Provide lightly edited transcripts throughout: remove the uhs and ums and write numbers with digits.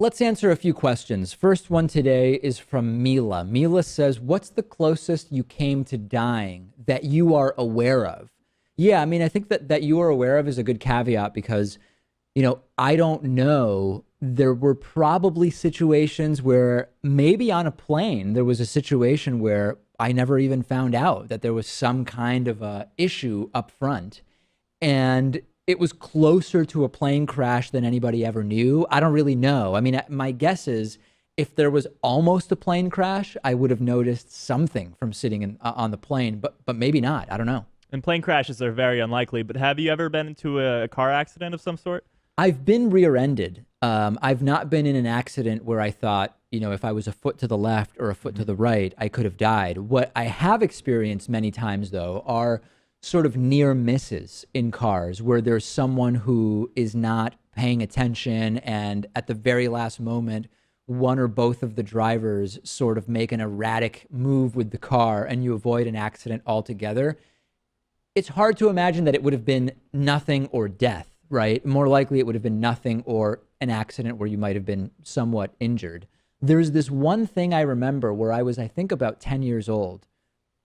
Let's answer a few questions. First one today is from Mila. Mila says, what's the closest you came to dying that you are aware of? Yeah, I mean, I think that you are aware of is a good caveat because, I don't know. There were probably situations where maybe on a plane, there was a situation where I never even found out that there was some kind of a issue up front. And it was closer to a plane crash than anybody ever knew. I don't really know. I mean, my guess is if there was almost a plane crash, I would have noticed something from sitting on the plane, but maybe not. I don't know. And plane crashes are very unlikely, but have you ever been into a car accident of some sort? I've been rear-ended. I've not been in an accident where I thought, if I was a foot to the left or a foot to the right, I could have died. What I have experienced many times, though, are sort of near misses in cars where there's someone who is not paying attention and at the very last moment, one or both of the drivers sort of make an erratic move with the car and you avoid an accident altogether. It's hard to imagine that it would have been nothing or death, right? More likely it would have been nothing or an accident where you might have been somewhat injured. There's this one thing I remember where I was, I think, about 10 years old.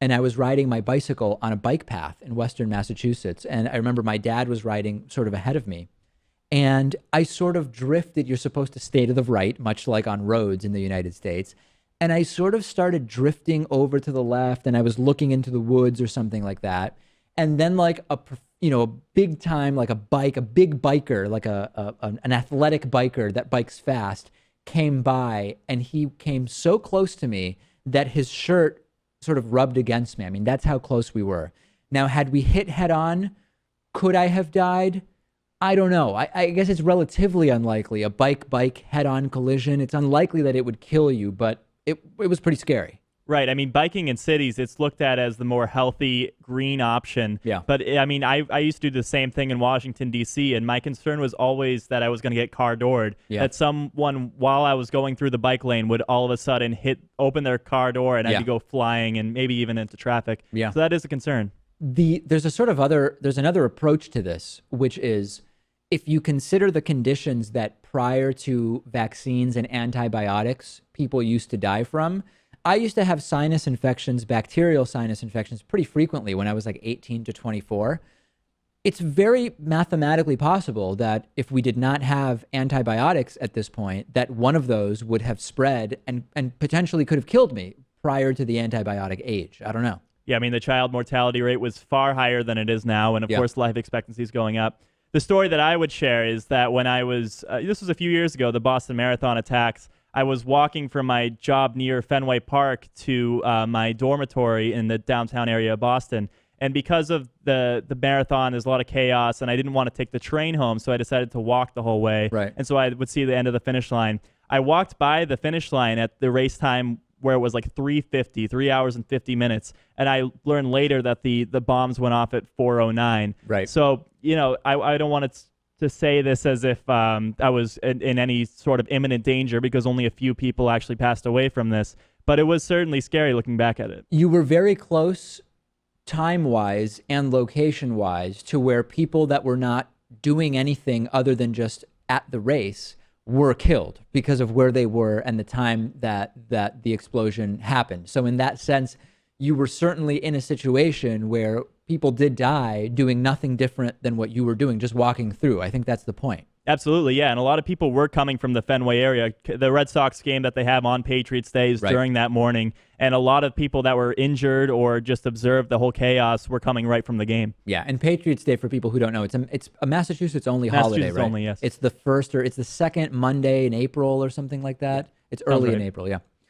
And I was riding my bicycle on a bike path in Western Massachusetts. And I remember my dad was riding sort of ahead of me. And I sort of drifted. You're supposed to stay to the right, much like on roads in the United States. And I sort of started drifting over to the left and I was looking into the woods or something like that. And then like a big time, like a big biker, like an athletic biker that bikes fast came by and he came so close to me that his shirt sort of rubbed against me. I mean, that's how close we were. Now, had we hit head on, could I have died? I don't know. I guess it's relatively unlikely. A bike head-on collision, it's unlikely that it would kill you, but it was pretty scary. Right. I mean, biking in cities, it's looked at as the more healthy green option. Yeah. But I mean, I used to do the same thing in Washington, D.C., and my concern was always that I was going to get car doored. Yeah. That someone, while I was going through the bike lane, would all of a sudden open their car door and I'd go flying and maybe even into traffic. Yeah. So that is a concern. There's another approach to this, which is if you consider the conditions that prior to vaccines and antibiotics people used to die from. I used to have sinus infections, bacterial sinus infections, pretty frequently when I was like 18 to 24. It's very mathematically possible that if we did not have antibiotics at this point, that one of those would have spread and potentially could have killed me prior to the antibiotic age. I don't know. Yeah, I mean, the child mortality rate was far higher than it is now, and of course, life expectancy is going up. The story that I would share is that when I was, this was a few years ago, the Boston Marathon attacks, I was walking from my job near Fenway Park to my dormitory in the downtown area of Boston. And because of the marathon, there's a lot of chaos, and I didn't want to take the train home, so I decided to walk the whole way. Right. And so I would see the end of the finish line. I walked by the finish line at the race time where it was like 3 hours and 50 minutes. And I learned later that the bombs went off at 4:09. Right. So, I don't want to say this as if I was in any sort of imminent danger because only a few people actually passed away from this. But it was certainly scary looking back at it. You were very close time-wise and location-wise to where people that were not doing anything other than just at the race were killed because of where they were and the time that the explosion happened. So in that sense, you were certainly in a situation where people did die doing nothing different than what you were doing, just walking through. I think that's the point. Absolutely, yeah. And a lot of people were coming from the Fenway area. The Red Sox game that they have on Patriots Day is during that morning. And a lot of people that were injured or just observed the whole chaos were coming right from the game. Yeah, and Patriots Day, for people who don't know, it's a Massachusetts-only holiday, right? Massachusetts only, yes. It's the second Monday in April or something like that. It's early in April, yeah.